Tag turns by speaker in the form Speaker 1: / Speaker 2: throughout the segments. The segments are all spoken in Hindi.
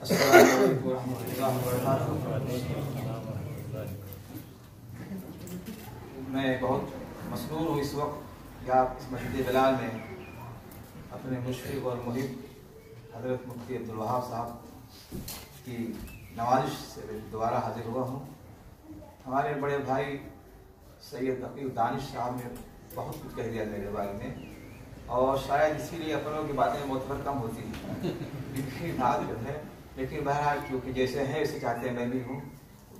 Speaker 1: मैं बहुत मसरूर हूँ इस वक्त या इस मस्जिद बिलाल में अपने मुशफ़िक़ और मुहिब हज़रत मुफ्ती अब्दुल वहाब साहब की नवाजिश से दोबारा हाजिर हुआ हूँ। हमारे बड़े भाई सैयद तक़ी दानिश साहब ने बहुत कुछ कह दिया मेरे बारे में, और शायद इसीलिए अपनों की बातें मोतबर कम होती हैं। लेकिन बहरहाल क्योंकि जैसे हैं वैसे चाहते हैं मैं भी हूँ,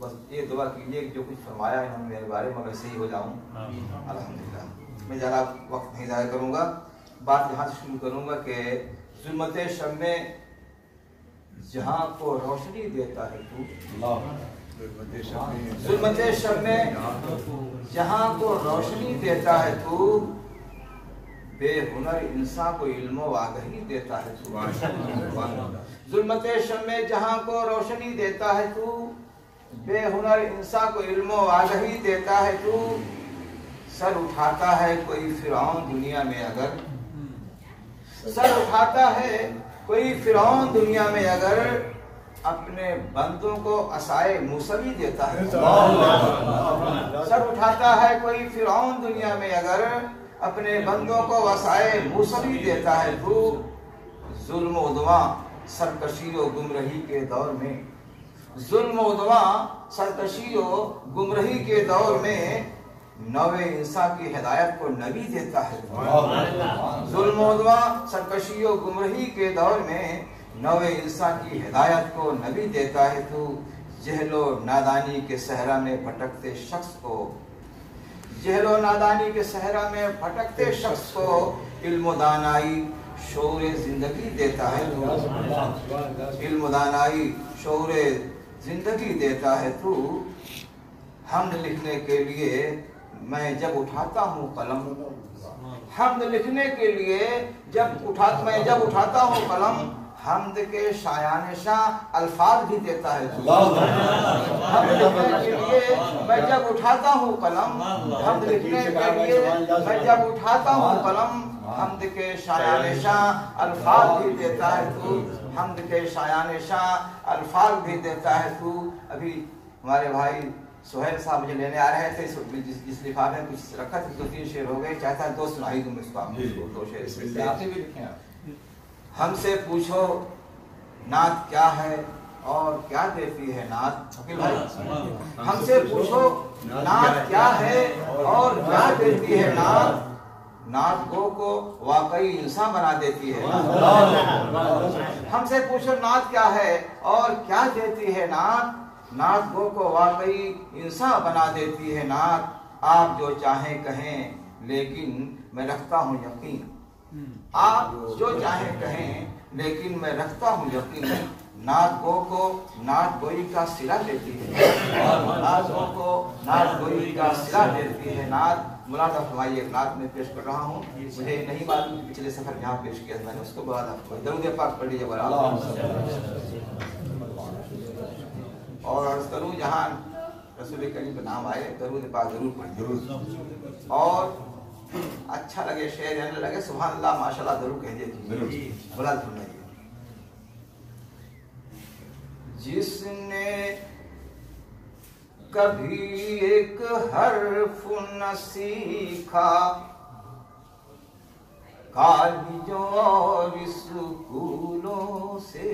Speaker 1: बस ये दुआ कीजिए कि जो कुछ फरमाया इन्होंने मेरे बारे में वैसे ही हो जाऊँ अल्हम्दुलिल्लाह। मैं ज़्यादा वक्त नहीं ज़ाया करूँगा, बात यहाँ से शुरू करूँगा कि ज़ुल्मत शब में जहाँ को रोशनी देता है तू, ज़ुल्मत शब में जहाँ को रोशनी देता है तू, बेहुनर इंसान को इल्म आगही देता है तू। ज़ुल्मत शब में जहाँ को रोशनी देता है तू, बेहुनर इंसान को इल्म आगही देता है तू। सर उठाता है कोई फिरौन दुनिया में अगर, सर उठाता है कोई फिरौन दुनिया में अगर, अपने बंदों को असाए मूसवी देता है। सर उठाता है कोई फिरौन दुनिया में अगर, अपने बंदों को वसाए मूसवी देता है तू। जुल्म उद्वा सरकशी और गुमरही के दौर में, जुल्म उद्वा सरकशी और गुमरही के दौर में, नवे इंसान की हिदायत को नबी देता है। जुल्म उद्वा सरकशी और गुमरही के दौर में, नवे इंसान की हिदायत को नबी देता है तू। जहलो नादानी के सहरा में भटकते शख्स को, जहलो नादानी के सहरा में भटकते शख्स को, इल्म दानाई शौरे जिंदगी देता है तू। इल्म दानाई शौरे जिंदगी देता है तू। हमद लिखने के लिए मैं जब उठाता हूँ कलम, हमद लिखने के लिए मैं जब उठाता हूँ कलम, हमद के शायान शाह अल्फाज भी देता है तू। हमद लिखने के लिए मैं जब उठाता हूँ कलम, हमद लिखने के लिए मैं जब उठाता हूँ कलम, हमद के शायान शाह अल्फाज भी देता है तू। हमद के शायान शाह अल्फाज भी देता है तू। अभी हमारे भाई सुहेल साहब मुझे लेने आ रहे थे, जिस लिफाफे में कुछ रखा था, 2-3 शेर हो गए, चाहता है 2 सुनाई दूं इसको, आप 2 शेर आपसे भी लिखे। हमसे पूछो नात क्या है और क्या देती है नात, भाई हमसे पूछो नात क्या है और क्या देती है नात, नात को वाकई इंसान बना देती है। हमसे पूछो नात क्या है और क्या देती है नात, नात को वाकई इंसान बना देती है नात। आप जो चाहें कहें लेकिन मैं रखता हूँ यकीन, आप जो चाहें कहें लेकिन मैं रखता हूँ यकीन। नात को नात गोई का सिला देती है, नात को नात गोई का सिला देती है नात। मुलादा फरमाइए, एक नात में पेश कर रहा हूँ, मुझे नहीं मालूम पिछले सफर जहाँ पेश किया मैंने उसको बाद दरूद पाक पढ़ लीजिए और अर्ज करूँ जहाँ रसूल करीम का नाम आए दरूद पाक जरूर पढ़िए, और अच्छा लगे शेर रहने लगे सुभान अल्लाह माशाल्लाह जरूर कह दीजिए। बुला सुनाइए। जिसने कभी एक हर्फ न सीखा, कॉलेजों और स्कूलों से,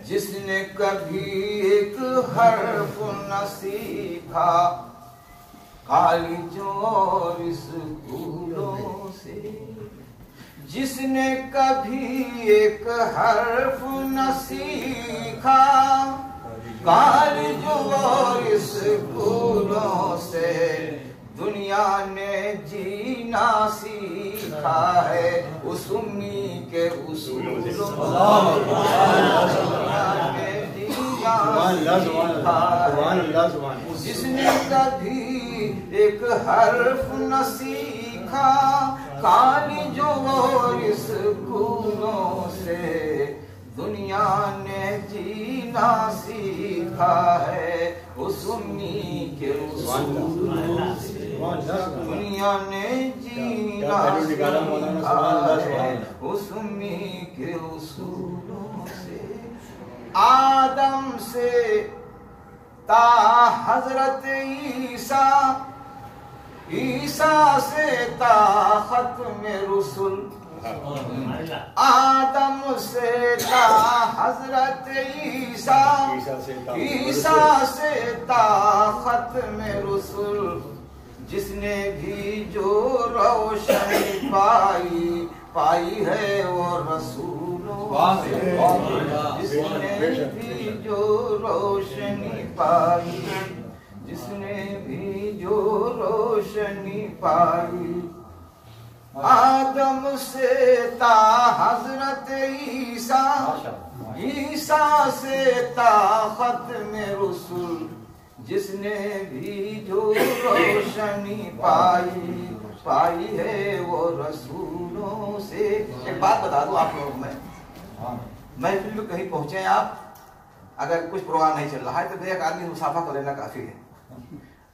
Speaker 1: जिसने कभी एक हर्फ न सीखा, कॉलेजों और स्कूलों से, जिसने कभी एक हर्फ न सीखा, कॉलेजों और स्कूलों से, दुनिया ने जीना सीखा है उस उम्मी के उसूलों से, जिसने कभी एक हर्फ न सीखा, कॉलेजों और स्कूलों से, दुनिया ने जीना सीखा है उस उम्मी के उसूलों से। दुनिया ने जीना उसमें के उसूलों से, आदम से ता हजरत ईसा, ईसा से ता खत्म रुसुल, आदम से ता हजरत ईसा, ईसा से ता खत्म रुसुल, जिसने भी जो रोशनी पाई है वो रसूलों से, जिसने भी जो रोशनी पाई, जिसने भी जो रोशनी पाई, आदम से ता हजरत ईसा, ईसा से ता खत्म रुसुल, जिसने भी जो रोशनी पाई है वो रसूलों से। एक बात बता दूं आप लोगों में, महफिल में कहीं पहुंचे आप, अगर कुछ प्रोग्राम नहीं चल रहा है तो एक आदमी मुसाफा कर लेना काफी है,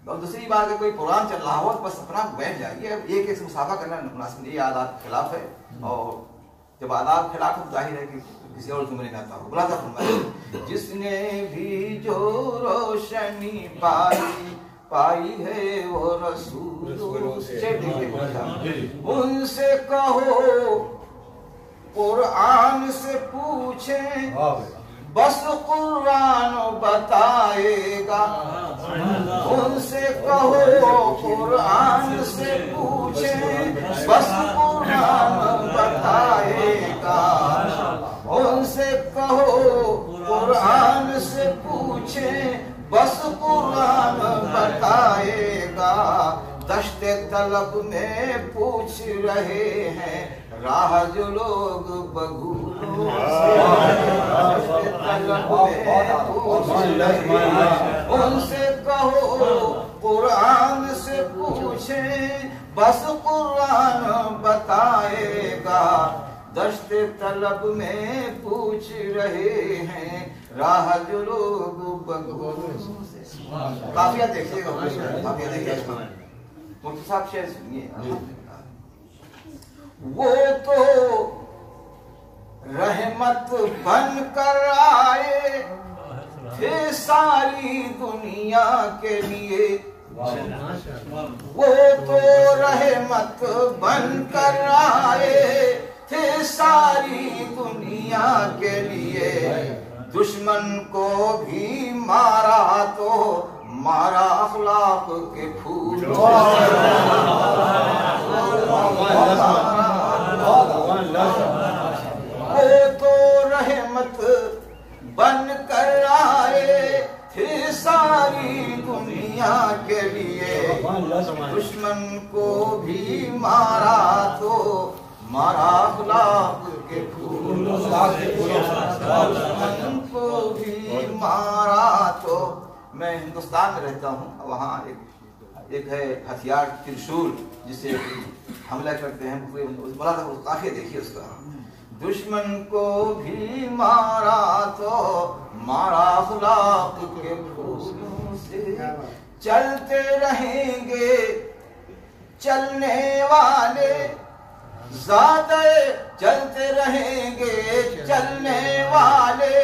Speaker 1: और दूसरी बात अगर कोई प्रोग्राम चल रहा हो तो बस अपना बैठ जाइए, एक से मुसाफा करना मुनासिब, ये आदाब खिलाफ है, और जब आदाब खिलाफ है जाहिर है कि किसी और जुम्मे नहीं आता हो। बुला था फरमाया, जिसने भी जो रोशनी पाई है वो रसूलों से, उनसे कहो कुरान से पूछे, बस कुरान बताएगा, उनसे कहो कुरान से पूछे, बस कुरान बताएगा, उनसे कहो कुरान से पूछे, बस कुरान बताएगा। दश्ते तलब में पूछ रहे हैं राह जो लोग बगूलों से, दश्ते तलब में पूछ रहे हैं, उनसे कहो कुरान से पूछे, बस कुरान बताएगा। दश्ते तलब में पूछ रहे हैं राह जो लोग बगूलों से। काफिया देखिएगा, काफिया देखिएगा, मुफ्ती साहब शेर सुनिए। वो तो रहमत बन कर आए थे सारी दुनिया के लिए, वो तो रहमत बन कर आए थे सारी दुनिया के लिए, दुश्मन को भी मारा तो मारा अखलाक के फूलों वो तो रहमत बन कर आए थे सारी दुनिया के लिए, दुश्मन को भी मारा तो मारा अखलाक के फूलों, दुश्मन को भी मारा तो। मैं हिंदुस्तान में रहता हूँ, वहाँ एक है हथियार त्रिशूल जिससे हमला करते हैं, बड़ा काफी देखिए उसका, दुश्मन को भी मारा तो मारा अखलाक के फूलों से। चलते रहेंगे चलने वाले ज़्यादा, चलते रहेंगे चलने वाले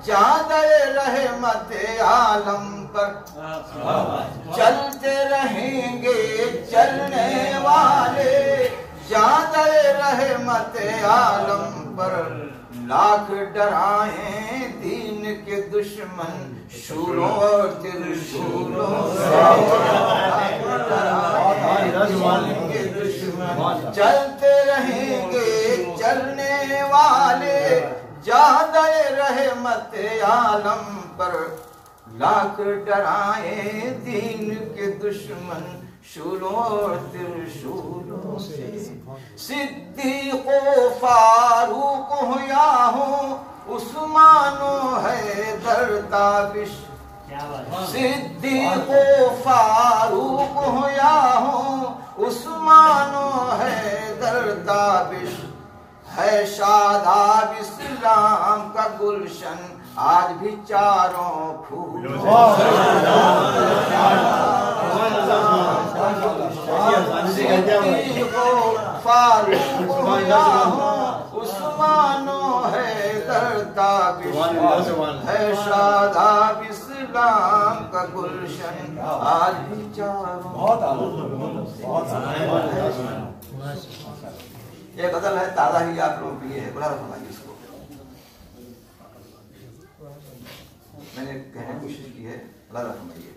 Speaker 1: ज़्यादा रहमत आलम पर, चलते रहेंगे चलने वाले ज़्यादा रहमत आलम पर। लाख डराए दीन के दुश्मन शूरों और त्रिशूलों से, के दुश्मन चलते रहेंगे चलने वाले ज़्यादा रहमत आलम पर। लाख डराए दीन के दुश्मन शूलों और त्रिशूलों से। सिद्दीक़ फारूक हो या हो उस्मानो हैदर ताबिश, सिद्दीक़ फारूक हो या हो उस्मानो हैदर ताबिश, है शादाब इस्लाम का गुलशन आज भी चारों फूलों फारूक या हो उस्मानो है दरदाबिश है शादाब इस्लाम का गुलशन आज भी चारों। ये गजल है, ताजा ही आप लोगों के लिए है, बड़ा फरमाइए इसको। मैंने कहने की कोशिश की है, बड़ा फरमाइए।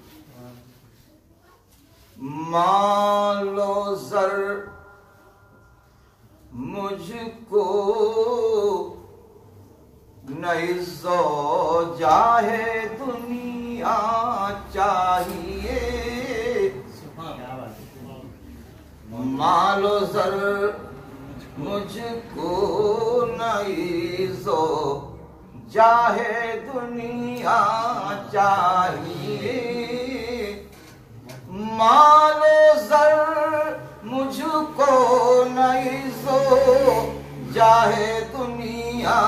Speaker 1: मालो जर मुझको नहीं सो जाहे दुनिया चाहिए, मालो जर मुझको नहीं सो जाहे दुनिया चाहिए, मालो जर मुझको नहीं सो जाहे दुनिया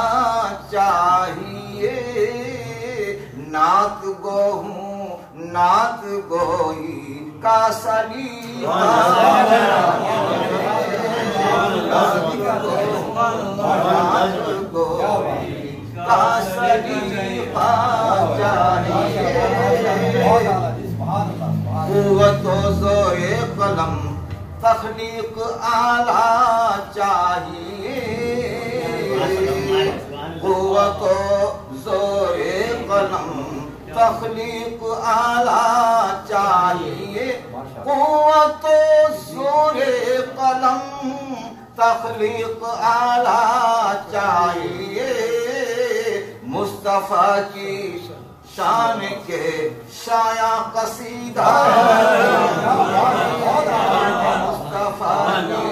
Speaker 1: चाहिए, नात गो हूँ नात गोई का सलीका, नात गोई का सलीका चाहिए, कुव्वतो ज़ोए कलम तख्लीक आला चाहिए, कुव्वतो ज़ोए कलम तख्लीक आला चाहिए, कुव्वतो ज़ोए कलम तख्लीक आला चाहिए, मुस्तफा की शान के शाया कसीदा, मुस्तफा की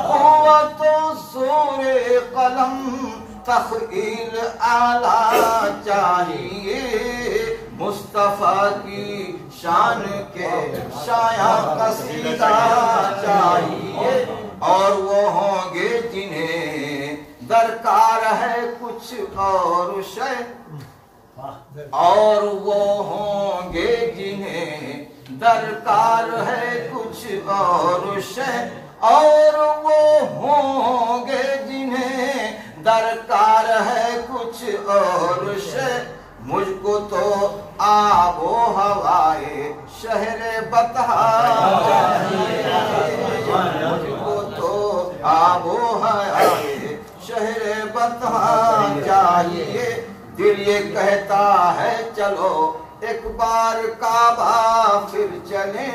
Speaker 1: कुव्वतो ज़ोरे कलम तख्लीक आला चाहिए, मुस्तफा की शान के शाया कसीदा चाहिए, और वो होंगे जिन्हें दरकार है कुछ और शय, और वो होंगे जिन्हें दरकार है कुछ और शय, और वो होंगे जिन्हें दरकार है कुछ और शय, मुझको तो आबो हवाए शहरे बतहा चाहिए, मुझको तो आबो हवाए शहरे बतहा चाहिए, दिल ये कहता है चलो एक बार काबा फिर चले,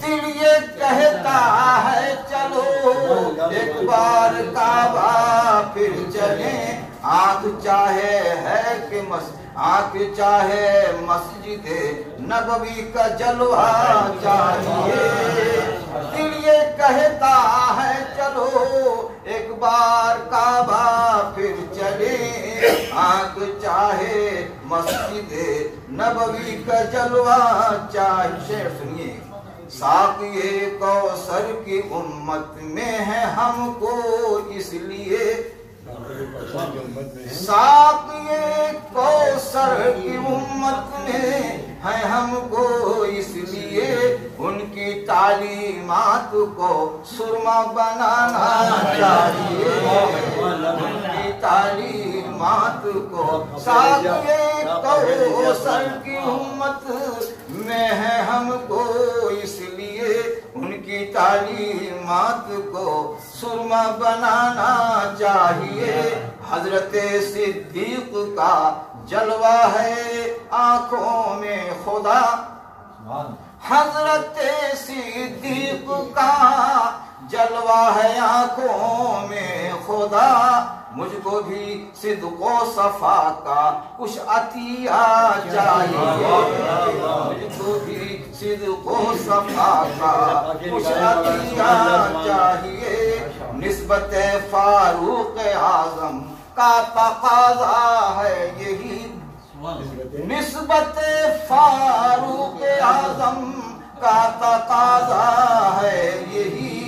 Speaker 1: दिल ये कहता है चलो एक बार काबा फिर चले, आंख चाहे है कि आंख चाहे मस्जिद नबवी का जलवा चाहिए, दिल ये कहता है चलो एक बार काबा फिर चले, आंख चाहे मस्जिद नबवी का जलवा चाहिए। सुनिए, साक़िए कौसर की उम्मत में है हमको इसलिए, साक़िए कौसर की उम्मत में है हमको इसलिए, उनकी तालीमात को सुरमा बनाना चाहिए, उनकी तालीमात को साक़िए कौसर की उम्मत में है हमको इसलिए, उनकी तालीमात को सुरमा बनाना चाहिए, हजरते सिद्दीक का जलवा है आंखों में खुदा, हजरते सिद्दीक का जलवा है आंखों में खुदा, मुझको भी सिद्को सफा का कुछ अतिया चाहिए, मुझको भी सिद्को सफा का कुछ अतिया चाहिए, निस्बत फारूक आज़म का तकाज़ा है यही, निस्बत फारूक आज़म का तकाज़ा है यही,